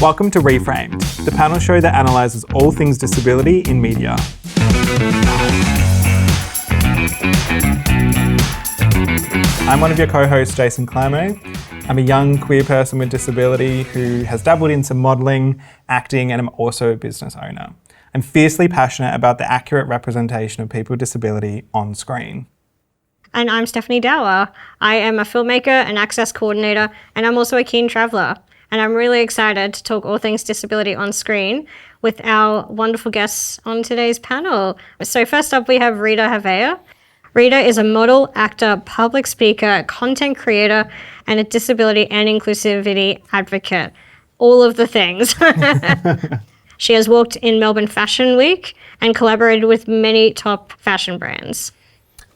Welcome to Reframed, the panel show that analyses all things disability in media. I'm one of your co-hosts, Jason Clymo. I'm a young queer person with disability who has dabbled in some modelling, acting, and I'm also a business owner. I'm fiercely passionate about the accurate representation of people with disability on screen. And I'm Stephanie Dower. I am a filmmaker, an access coordinator, and I'm also a keen traveller. And I'm really excited to talk all things disability on screen with our wonderful guests on today's panel. So first up, we have Rita Havea. Rita is a model, actor, public speaker, content creator, and a disability and inclusivity advocate. All of the things. She has worked in Melbourne Fashion Week and collaborated with many top fashion brands.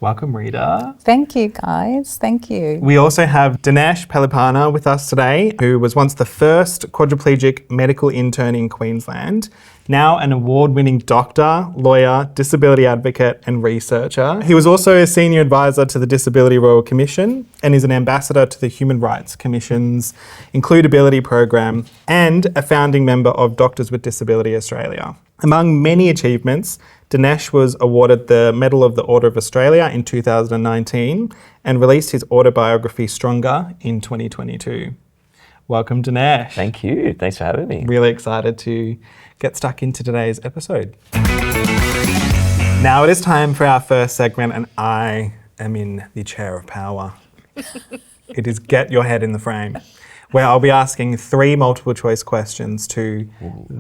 Welcome, Rita. Thank you, guys. Thank you. We also have Dinesh Palipana with us today, who was once the first quadriplegic medical intern in Queensland, now an award-winning doctor, lawyer, disability advocate and researcher. He was also a senior advisor to the Disability Royal Commission and is an ambassador to the Human Rights Commission's Includability Program and a founding member of Doctors with Disability Australia. Among many achievements, Dinesh was awarded the Medal of the Order of Australia in 2019 and released his autobiography Stronger in 2022. Welcome, Dinesh. Thank you. Thanks for having me. Really excited to get stuck into today's episode. Now it is time for our first segment, and I am in the chair of power. It is Get Your Head in the Frame, where I'll be asking 3 multiple choice questions to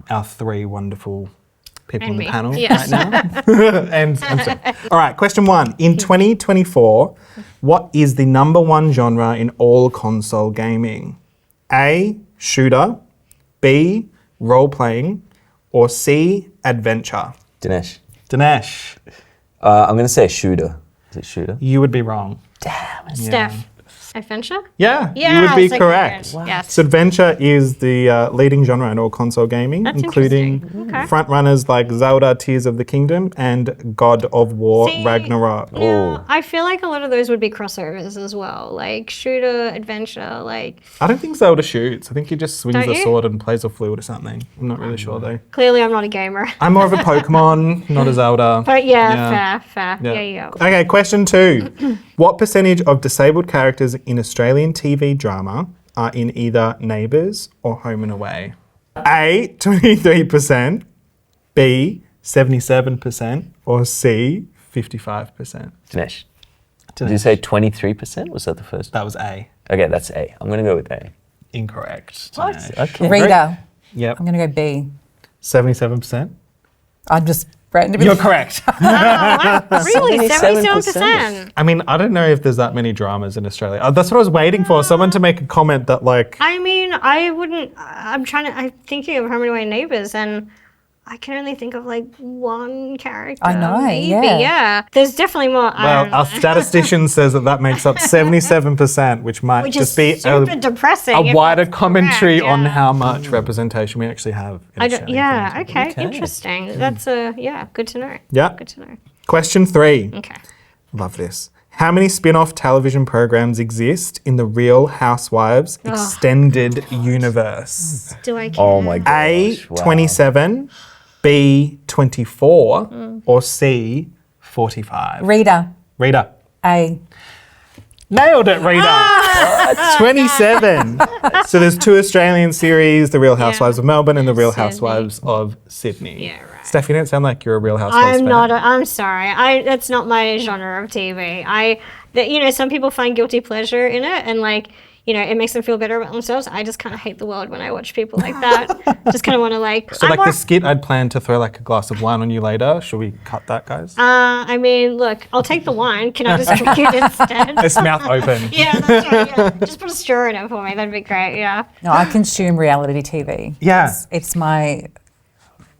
our 3 wonderful people on the panel right now. And all right, question 1. In 2024, what is the #1 genre in all console gaming? A, shooter, B, role-playing, or C, adventure? Dinesh. Dinesh. I'm going to say shooter. Is it shooter? You would be wrong. Damn it. Steph. Adventure? Yeah, Yeah, you would I be was like, correct. wow. Yes. So adventure is the leading genre in all console gaming, That's including interesting. Okay. front runners like Zelda, Tears of the Kingdom, and God of War, See, Ragnarok. Yeah, I feel like a lot of those would be crossovers as well, like shooter, adventure, like... I don't think Zelda shoots. I think he just swings Don't the you? sword and plays a flute or something. I'm not really sure though. Clearly I'm not a gamer. I'm more of a Pokemon, not a Zelda. But yeah, fair. Yeah. Okay, question 2. What percentage of disabled characters in Australian TV drama are in either Neighbours or Home and Away? A, 23%, B, 77%, or C, 55%? Dinesh. Did you say 23%? Was that the first? That was A. Okay, that's A. I'm going to go with A. Incorrect. What? Dinesh. Okay. Rita, Yep. I'm going to go B. 77%? I'm just randomly. You're correct. Really? 77%? 77%? I mean, I don't know if there's that many dramas in Australia. That's what I was waiting for. Someone to make a comment that like... I mean, I'm thinking of Home and Away Neighbours, and I can only think of like one character. I know, maybe. yeah. There's definitely more. Well, our statistician says that makes up 77%, which might which just is be super depressing. a if wider that's commentary correct, on yeah. how much representation we actually have in Australian films. Okay, interesting. That's good to know. Yeah. Good to know. Question 3. Okay. Love this. How many spin-off television programs exist in the Real Housewives extended universe? Do I care? Oh my gosh. A, wow. 27, B, 24, or C, 45? Rita, Rita. A. Nailed it, Rita. 27. So there's 2 Australian series, The Real Housewives of Melbourne and The Real Sydney. Housewives of Sydney. Yeah, right. Steph, you don't sound like you're a Real Housewives fan. I'm sorry. That's not my genre of TV. Some people find guilty pleasure in it, and it makes them feel better about themselves. I just kind of hate the world when I watch people like that. Just kind of want to So the skit I'd planned to throw like a glass of wine on you later. Should we cut that, guys? I mean, look, I'll take the wine. Can I just drink it instead? It's mouth open. Yeah, that's right. Yeah. Just put a straw in it for me. That'd be great. Yeah. No, I consume reality TV. Yeah. It's my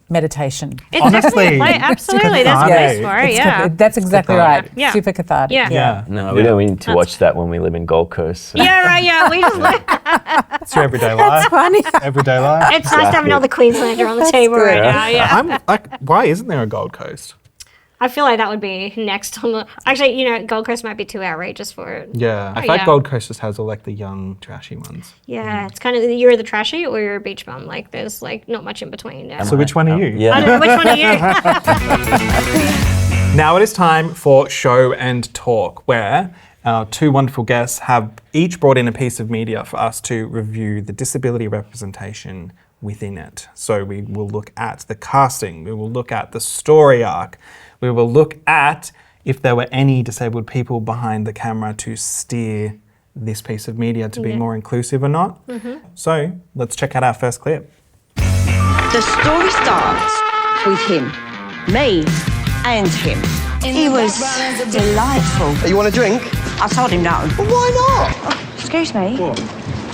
meditation. It's Honestly, absolutely. There's a place for it. It's Yeah. That's exactly right. Yeah. Super cathartic. Yeah. Yeah. No, we need to watch that when we live in Gold Coast. So. Yeah, right. Yeah. We just It's your everyday life. Funny. Everyday life. It's nice to have another Queenslander on the table right now. Yeah. I'm like, why isn't there a Gold Coast? I feel like that would be next on the. Actually, Gold Coast might be too outrageous for it. Yeah, I feel like Gold Coast just has all like the young, trashy ones. Yeah, it's kind of you're either trashy or you're a beach bum. Like there's like not much in between. Yeah. So which one are you? Yeah. I don't know, which one are you? Now it is time for Show and Talk, where our two wonderful guests have each brought in a piece of media for us to review the disability representation within it. So we will look at the casting, we will look at the story arc, we will look at if there were any disabled people behind the camera to steer this piece of media to be more inclusive or not. So let's check out our first clip. The story starts with him, me, and him. He was delightful. You want a drink? I told him no. Well, why not? Excuse me? What?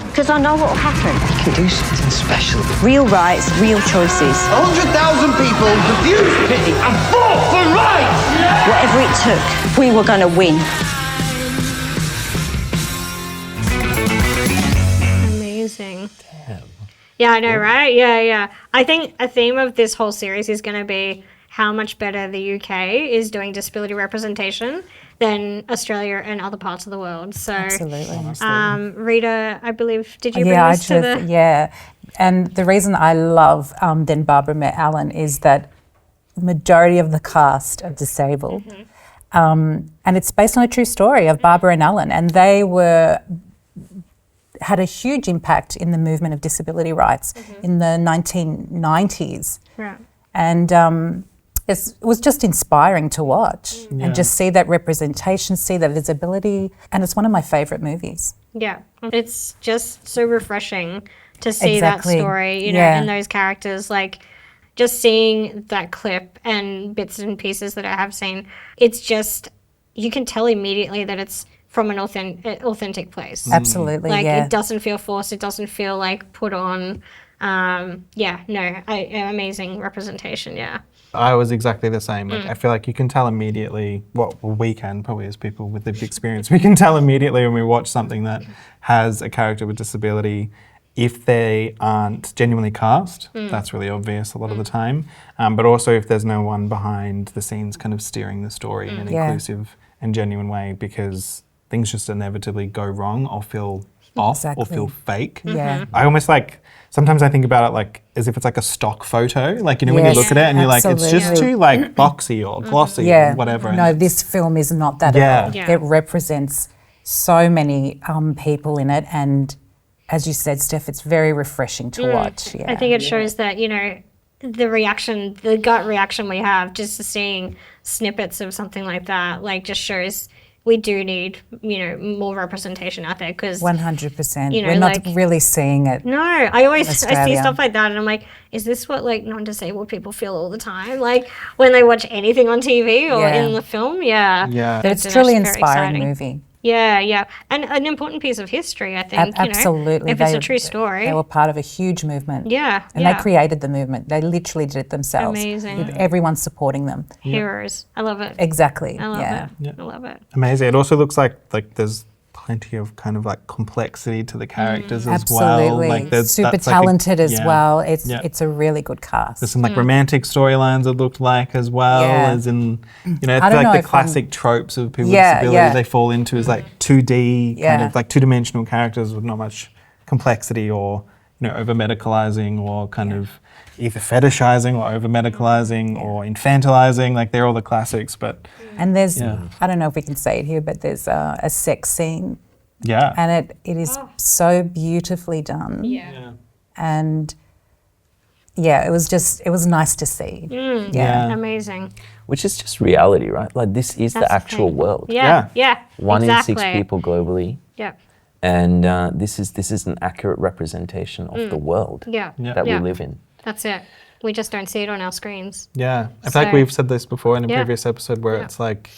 Because I know what will happen. You can do something special. Real rights, real choices. 100,000 people refused pity and fought for rights! Whatever it took, we were going to win. Amazing. Damn. Yeah, I know, right? Yeah. I think a theme of this whole series is going to be how much better the UK is doing disability representation than Australia and other parts of the world. So, Absolutely. Rita, I believe, did you bring Yeah, this to the... yeah. And the reason I love Then Barbara Met Alan is that the majority of the cast are disabled. And it's based on a true story of Barbara and Alan, and they had a huge impact in the movement of disability rights in the 1990s. Right. And it was just inspiring to watch and just see that representation, see that visibility, and it's one of my favourite movies. Yeah, it's just so refreshing to see Exactly. that story, and those characters, like just seeing that clip and bits and pieces that I have seen, it's just, you can tell immediately that it's from an authentic place. Absolutely, Like yeah. it doesn't feel forced, it doesn't feel like put on. Amazing representation, I was exactly the same. Like, I feel like you can tell immediately, we can, probably as people with lived experience, we can tell immediately when we watch something that has a character with disability, if they aren't genuinely cast, that's really obvious a lot of the time. But also if there's no one behind the scenes kind of steering the story in an inclusive and genuine way, because things just inevitably go wrong or feel off or feel fake. Yeah. I almost sometimes I think about it like as if it's like a stock photo. Like, when you look at it and you're like, it's just too like boxy or glossy or whatever. No, this film is not that at all. Yeah. It represents so many people in it, and as you said, Steph, it's very refreshing to watch. Yeah. I think it shows that, the gut reaction we have just to seeing snippets of something like that, like just shows we do need, more representation out there, because 100%. you know, We're not like- really seeing it. no, I see Australia. stuff like that and I'm like, is this what like non-disabled people feel all the time? Like when they watch anything on TV or Yeah. in the film? Yeah. Yeah. But it's It's truly very inspiring exciting. movie. Yeah. And an important piece of history, I think, Absolutely. if it's a true story. They were part of a huge movement. Yeah, And yeah. they created the movement. They literally did it themselves. Amazing. With everyone supporting them. Heroes. I love it. Exactly. I love yeah. it. I love it. Amazing. It also looks like there's plenty of kind of like complexity to the characters as well. Absolutely. Like there's Super that's like talented as yeah. well. It's Yeah. it's a really good cast. There's some like romantic storylines it looked like as well, Yeah. as in, I feel don't know like the if classic tropes of people with Yeah, disability yeah. they fall into is like 2D, kind Yeah. of like two-dimensional characters with not much complexity or, over medicalizing or kind of either fetishizing or over medicalizing or infantilizing. Like they're all the classics, but And there's, Yeah. I don't know if we can say it here, but there's a sex scene, yeah. and it is so beautifully done. Yeah. And yeah, it was nice to see. Yeah. Amazing. Which is just reality, right? Like this is That's the actual thing. world. Yeah. One exactly. in 6 people globally. Yeah. And this is an accurate representation of the world Yeah. that we live in. That's it. We just don't see it on our screens. Yeah, I feel like So- we've said this before in a Yeah. previous episode where Yeah. it's like,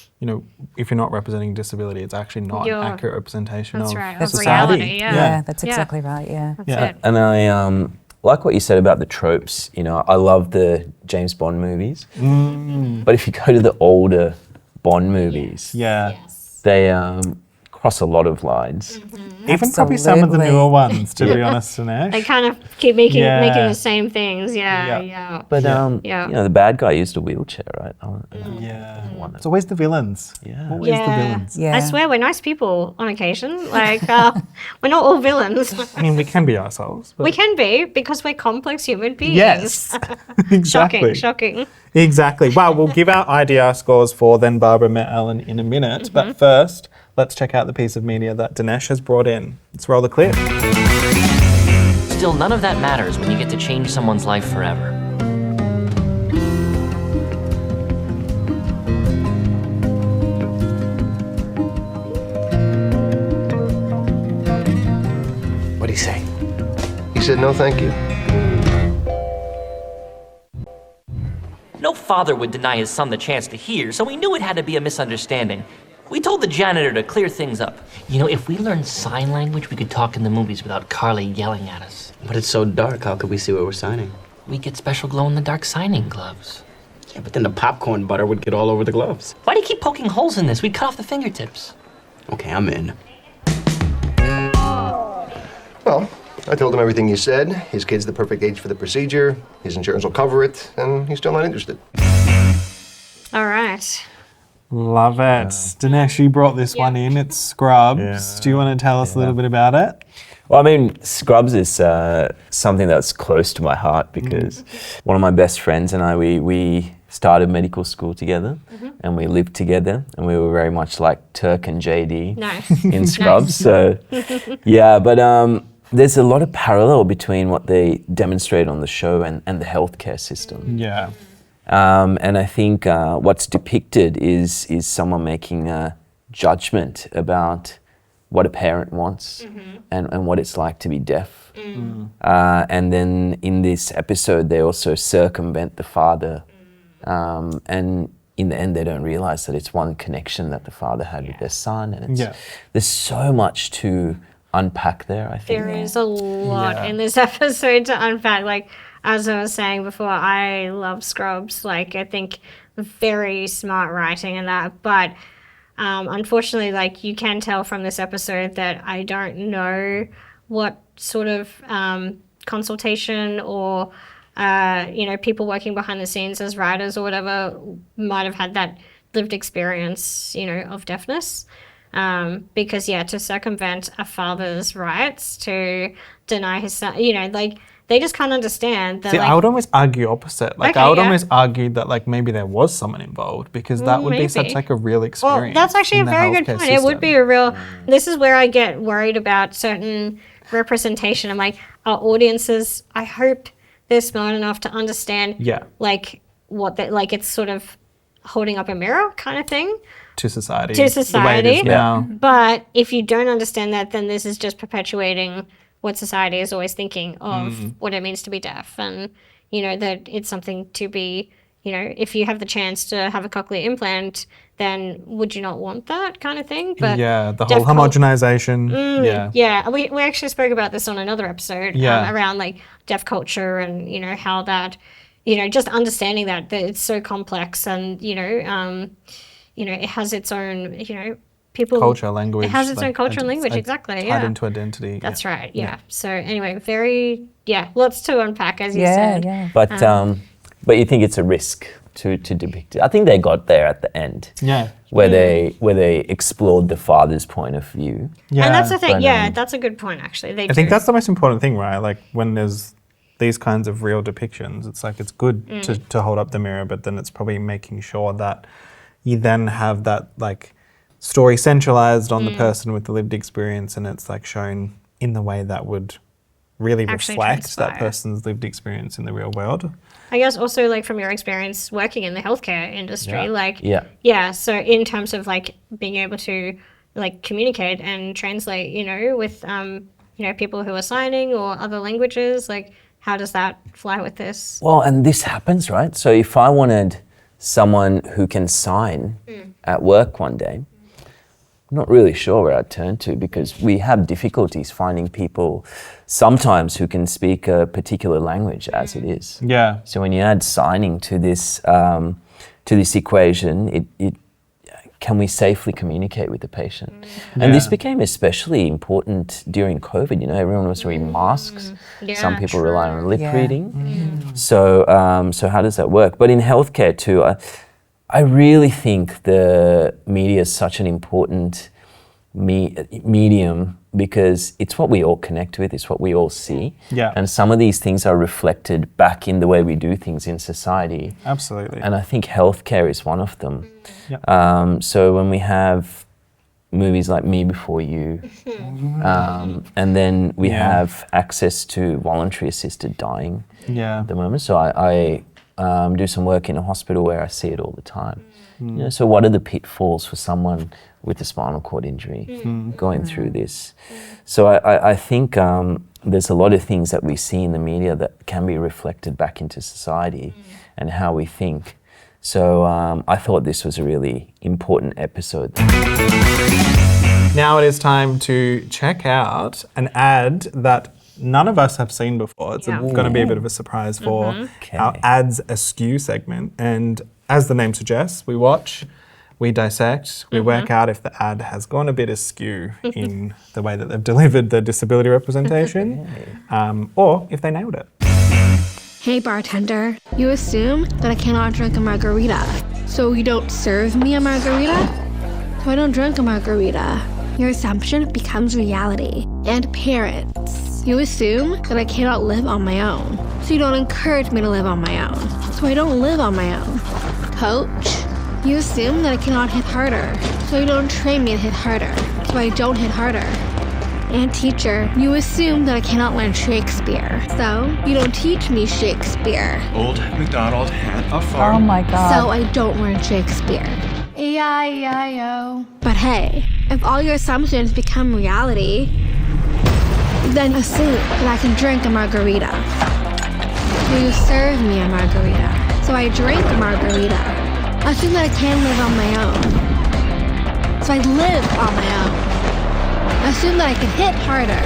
if you're not representing disability, it's actually not an accurate representation That's of right, of society. reality, yeah. Yeah, that's Yeah. exactly right. Yeah. That's Yeah. it. And I like what you said about the tropes. I love the James Bond movies. But if you go to the older Bond movies, Yeah, they cross a lot of lines. Even probably some of the newer ones, to be honest, Dinesh. They kind of keep making Yeah. the same things. Yeah. Yeah. But Yeah. you know, the bad guy used a wheelchair, right? Yeah. It's always the villains. Yeah. Always the Yeah. villains. Yeah. I swear we're nice people on occasion. Like, we're not all villains. I mean, we can be ourselves. But We can be because we're complex human beings. Yes. Exactly. Shocking. Exactly. Well, we'll give our IDR scores for Then Barbara Met Alan in a minute. But first, let's check out the piece of media that Dinesh has brought in. Let's roll the clip. Still, none of that matters when you get to change someone's life forever. What'd he say? He said no thank you. No father would deny his son the chance to hear, so we knew it had to be a misunderstanding. We told the janitor to clear things up. You know, if we learned sign language, we could talk in the movies without Carly yelling at us. But it's so dark, how could we see what we're signing? We get special glow-in-the-dark signing gloves. Yeah, but then the popcorn butter would get all over the gloves. Why do you keep poking holes in this? We'd cut off the fingertips. Okay, I'm in. Well, I told him everything you said. His kid's the perfect age for the procedure. His insurance will cover it, and he's still not interested. All right. Love it. Dinesh, you brought this one in. It's Scrubs. Do you want to tell us a little bit about it? Well, I mean, Scrubs is something that's close to my heart because one of my best friends and I, we started medical school together and we lived together and we were very much like Turk and JD Nice. in Scrubs. So, yeah, but there's a lot of parallel between what they demonstrate on the show and the healthcare system. Yeah. And I think what's depicted is someone making a judgment about what a parent wants and what it's like to be deaf. And then in this episode, they also circumvent the father. And in the end, they don't realize that it's one connection that the father had with their son. And it's, there's so much to unpack there, I think. There is a lot in this episode to unpack. Like, as I was saying before, I love Scrubs. Like, I think very smart writing in that. But unfortunately, like, you can tell from this episode that I don't know what sort of consultation or, people working behind the scenes as writers or whatever might have had that lived experience, of deafness. Because, to circumvent a father's rights, to deny his son, they just can't understand that. See, I would almost argue opposite. Like, Okay, I would yeah. almost argue that, like, maybe there was someone involved because that would be such, Maybe. like, a real experience. Well, that's actually a in the very good healthcare point. It would system. be a real. This is where I get worried about certain representation. I'm like, our audiences, I hope they're smart enough to understand, like, what they, like, it's sort of holding up a mirror kind of thing. To society. To The way it society. is now. But if you don't understand that, then this is just perpetuating what society is always thinking of what it means to be deaf. And, that it's something to be, if you have the chance to have a cochlear implant, then would you not want that kind of thing? But the deaf whole cul- homogenization. Yeah, we actually spoke about this on another episode Yeah. around like deaf culture and, how that, just understanding that it's so complex and, it has its own, people... Culture, language. It has its own like, culture and it's language, exactly, Tied into identity. That's right, yeah. So anyway, lots to unpack, as you Yeah, said. yeah. But you think it's a risk to depict it. I think they got there at the end. Yeah. Where they explored the father's point of view. Yeah. And that's the thing, But, that's a good point, actually. I think that's the most important thing, right? Like, when there's these kinds of real depictions, it's like, it's good to hold up the mirror, but then it's probably making sure that you then have that, like, story centralized on the person with the lived experience, and it's, like, shown in the way that would really Actually reflect that transpire. person's lived experience in the real world. I guess also, like, from your experience working in the healthcare industry, so in terms of, like, being able to, like, communicate and translate, with, people who are signing or other languages, like, how does that fly with this? Well, and this happens, right? So if I wanted someone who can sign at work one day, I'm not really sure where I'd turn to because we have difficulties finding people sometimes who can speak a particular language as it is. Yeah. So when you add signing to this equation, it can we safely communicate with the patient? And this became especially important during COVID. You know, everyone was wearing masks. Some people rely on lip reading. So, so how does that work? But in healthcare too, I really think the media is such an important medium because it's what we all connect with, it's what we all see. Yeah. And some of these things are reflected back in the way we do things in society. Absolutely. And I think healthcare is one of them. Yeah. So when we have movies like Me Before You, and then we have access to voluntary assisted dying at the moment. So I do some work in a hospital where I see it all the time. You know, so what are the pitfalls for someone with a spinal cord injury going through this? So I think there's a lot of things that we see in the media that can be reflected back into society and how we think. So I thought this was a really important episode. Now it is time to check out an ad that none of us have seen before. It's going to be a bit of a surprise for our Ads Askew segment. And as the name suggests, we watch, we dissect, we work out if the ad has gone a bit askew in the way that they've delivered the disability representation, or if they nailed it. Hey bartender, you assume that I cannot drink a margarita, so you don't serve me a margarita? So I don't drink a margarita. Your assumption becomes reality. And parents, you assume that I cannot live on my own, so you don't encourage me to live on my own. So I don't live on my own. Coach, you assume that I cannot hit harder, so you don't train me to hit harder, so I don't hit harder. And teacher, you assume that I cannot learn Shakespeare, so you don't teach me Shakespeare. Old MacDonald had a farm. Oh my God. So I don't learn Shakespeare. E-I-E-I-O. But hey, if all your assumptions become reality, then assume that I can drink a margarita. So you serve me a margarita, so I drink a margarita. Assume that I can live on my own, so I live on my own. Assume that I can hit harder,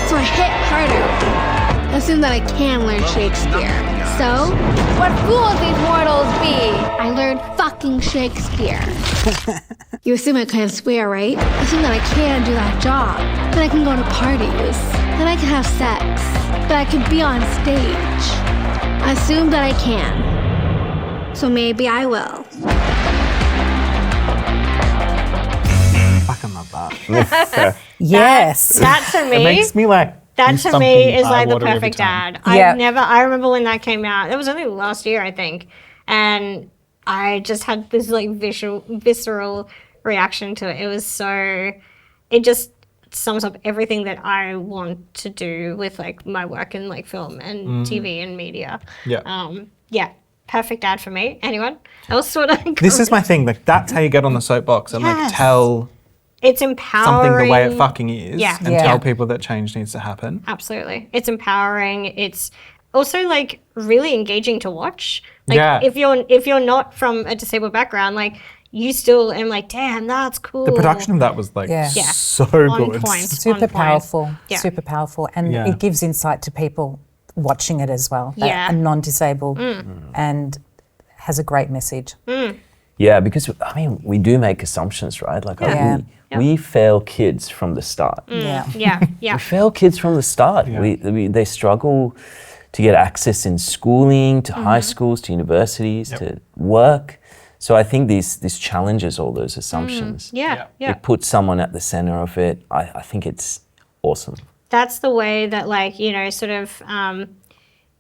so I hit harder. Assume that I can learn Shakespeare. So, what fools these mortals be? I learned fucking Shakespeare. You assume I can't swear, right? Assume that I can do that job, that I can go to parties, that I can have sex, that I can be on stage. Assume that I can. So maybe I will. Fucking love that. Yes. That to me, It makes me like. that do to something me is like the eye-watering every perfect time. ad. Yeah. I remember when that came out. It was only last year, I think, and I just had this like visceral reaction to it. It was so. It just sums up everything that I want to do with like my work in like film and TV and media. Yeah. Yeah. Perfect ad for me. Anyone else sort of? This is my thing. Like that's how you get on the soapbox and like Yes. tell It's empowering. something the way it fucking is, Yeah. and Yeah. tell people that change needs to happen. Absolutely. It's empowering. It's also like really engaging to watch. Like Yeah. if you're not from a disabled background, like you still am like, damn, that's cool. The production of that was like Yeah. Yeah. so On good. point. Super on point. powerful. Yeah. Super powerful. And Yeah. it gives insight to people watching it as well. that Yeah. are non-disabled and has a great message. Yeah, because I mean, we do make assumptions, right? Like Yeah. we fail kids from the start. Yeah. Yeah. Yeah. We fail kids from the start. Yeah. They struggle to get access in schooling, to high schools, to universities, to work. So I think this challenges all those assumptions. Yeah. Yeah. It puts someone at the center of it. I think it's awesome. That's the way that like, you know, sort of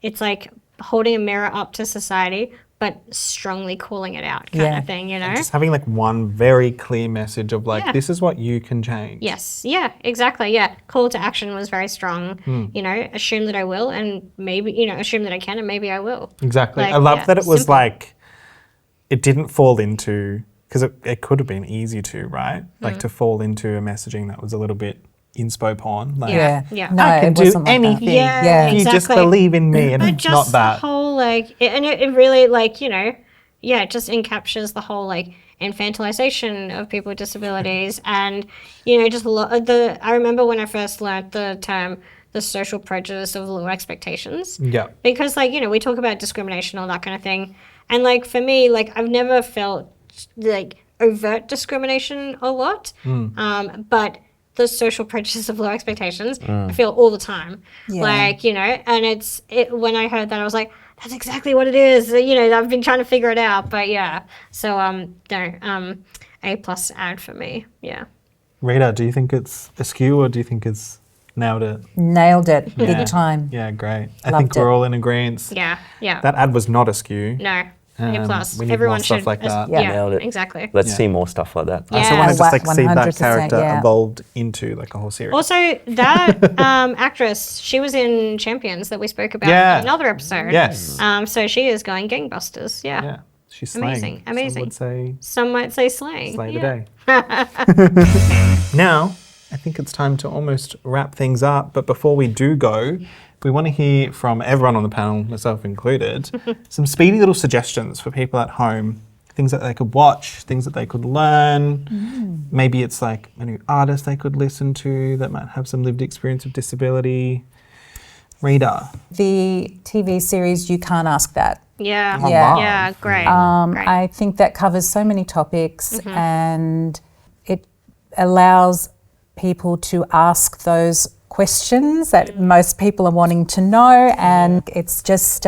it's like holding a mirror up to society, but strongly calling it out kind Yeah. of thing, you know? Just having like one very clear message of like, Yeah. this is what you can change. Yes. Yeah, exactly. Yeah. Call to action was very strong. You know, assume that I will and maybe, you know, assume that I can and maybe I will. Exactly. Like, I love yeah, that it was simple. like, it didn't fall into, because it could have been easy to, right? Like to fall into a messaging that was a little bit inspo porn. Like, Yeah. Yeah. No, I can it do wasn't like that. anything. Yeah, If you just exactly. believe in me, and But it's just not that. the whole like, it really like, you know, yeah, it just encaptures the whole like infantilization of people with disabilities, and you know, just I remember when I first learned the term, the social prejudice of low expectations. Yeah. Because like, you know, we talk about discrimination, all that kind of thing, and like for me, like I've never felt like overt discrimination a lot, but the social prejudice of low expectations I feel all the time. Yeah. Like, you know, and when I heard that, I was like, that's exactly what it is. You know, I've been trying to figure it out, but yeah. So A+ ad for me. Yeah. Rita, do you think it's askew or do you think it's nailed it? Nailed it, big time. Yeah, great. I Loved think we're it. all in agreement. Yeah. Yeah. That ad was not askew. No. A+. We need Everyone more stuff should. like that. Yeah. Nailed it. Exactly. Let's see more stuff like that. I also want to Yeah. just like see that 100%, character yeah. evolved into like a whole series. Also, that actress, she was in Champions that we spoke about Yeah. in another episode. Yes. So she is going gangbusters. Yeah. Yeah. She's slaying. Amazing. Some Some might say slaying. would say slay the Yeah. day. Now, I think it's time to almost wrap things up. But before we do go, we want to hear from everyone on the panel, myself included, some speedy little suggestions for people at home. Things that they could watch, things that they could learn. Maybe it's like a new artist they could listen to that might have some lived experience of disability. Rita. The TV series You Can't Ask That. Yeah. Yeah. Yeah. Great. Great. I think that covers so many topics and it allows people to ask those questions that most people are wanting to know, and it's just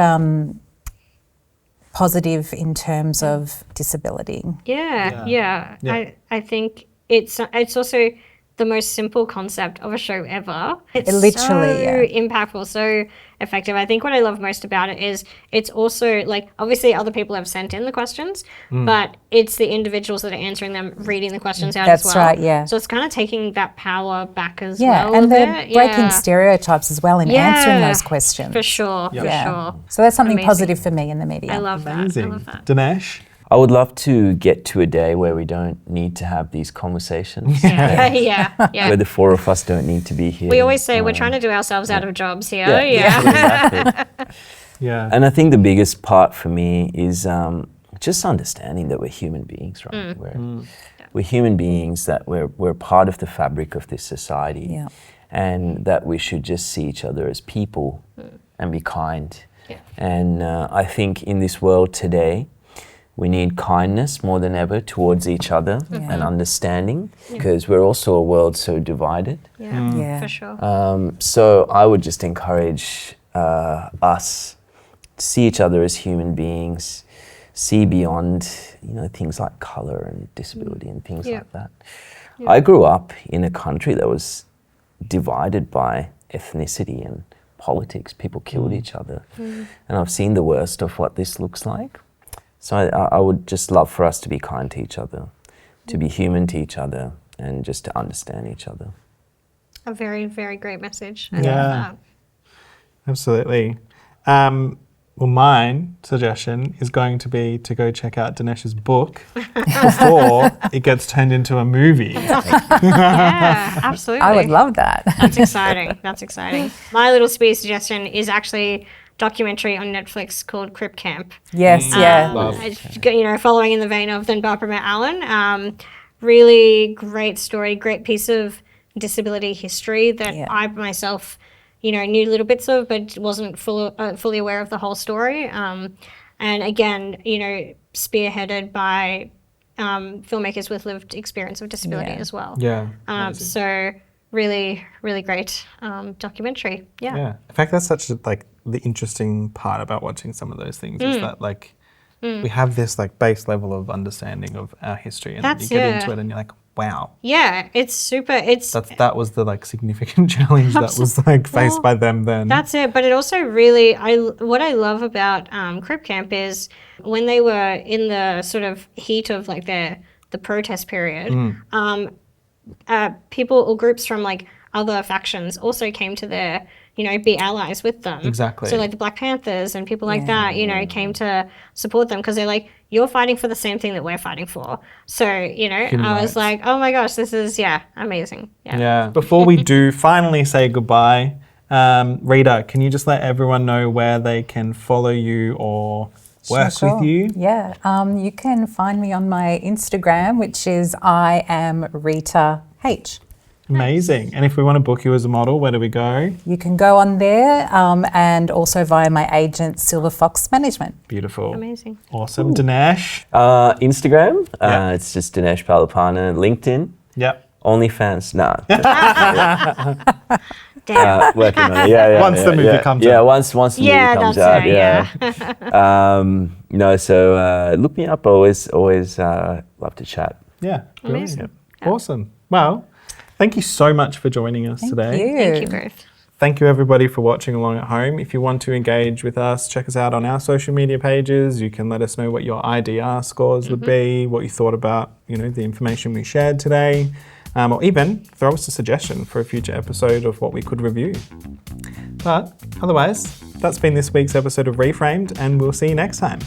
positive in terms of disability. Yeah. I think it's also the most simple concept of a show ever. It's literally, so impactful, so effective. I think what I love most about it is it's also like, obviously other people have sent in the questions, but it's the individuals that are answering them, reading the questions out as well. That's right, yeah. So it's kind of taking that power back as Yeah, well. and a they're bit. breaking Yeah. stereotypes as well in answering those questions. For sure, for sure. So that's something Amazing. positive for me in the media. I love that. Amazing. I love that. Dinesh. I would love to get to a day where we don't need to have these conversations. Yeah. Where the four of us don't need to be here. We always say we're trying to do ourselves out of jobs here. Exactly. Yeah. And I think the biggest part for me is just understanding that we're human beings, right? We're human beings, that we're part of the fabric of this society, Yeah. and that we should just see each other as people and be kind. Yeah. And I think in this world today, we need kindness more than ever towards each other and understanding, because we're also a world so divided. Yeah. For sure. So I would just encourage us to see each other as human beings, see beyond, things like color and disability and things like that. I grew up in a country that was divided by ethnicity and politics. People killed each other. And I've seen the worst of what this looks like. So I would just love for us to be kind to each other, to be human to each other, and just to understand each other. A very, very great message. I love Yeah. that. Absolutely. Well, my suggestion is going to be to go check out Dinesh's book before it gets turned into a movie. Yeah, absolutely. I would love that. That's exciting. That's exciting. My little speed suggestion is actually documentary on Netflix called Crip Camp. Yes, yeah. It's, following in the vein of Then Barbara Met Alan. Really great story, great piece of disability history that I myself, knew little bits of, but wasn't fully aware of the whole story. And again, spearheaded by filmmakers with lived experience of disability as well. Yeah. So really, really great documentary. Yeah. In fact, that's such the interesting part about watching some of those things is that we have this base level of understanding of our history, and then you get into it and you're like, wow. Yeah, it's super. That was the significant challenge that was faced by them then. That's it. But it also really, what I love about Crip Camp is when they were in the sort of heat of the protest period, people or groups from other factions also came to their, be allies with them. Exactly. So the Black Panthers and people like that, came to support them because they're like, you're fighting for the same thing that we're fighting for. So, I was like, oh my gosh, this is, amazing. Yeah. Before we do finally say goodbye, Rita, can you just let everyone know where they can follow you or work with you? Yeah, you can find me on my Instagram, which is I am Rita H. Amazing. And if we want to book you as a model, where do we go? You can go on there and also via my agent, Silver Fox Management. Beautiful. Amazing. Awesome. Dinesh? Instagram, Yeah. it's just Dinesh Palipana. LinkedIn, Yep. OnlyFans, no. Damn. Working on it. Yeah, Once the movie comes Yeah, out. once the movie comes that's out. right, No, so look me up. Always love to chat. Yeah. Amazing. Brilliant. Awesome. Well, thank you so much for joining us today. Thank you both. Thank you everybody for watching along at home. If you want to engage with us, check us out on our social media pages. You can let us know what your IDR scores would be, what you thought about, the information we shared today, or even throw us a suggestion for a future episode of what we could review. But otherwise, that's been this week's episode of Reframed, and we'll see you next time.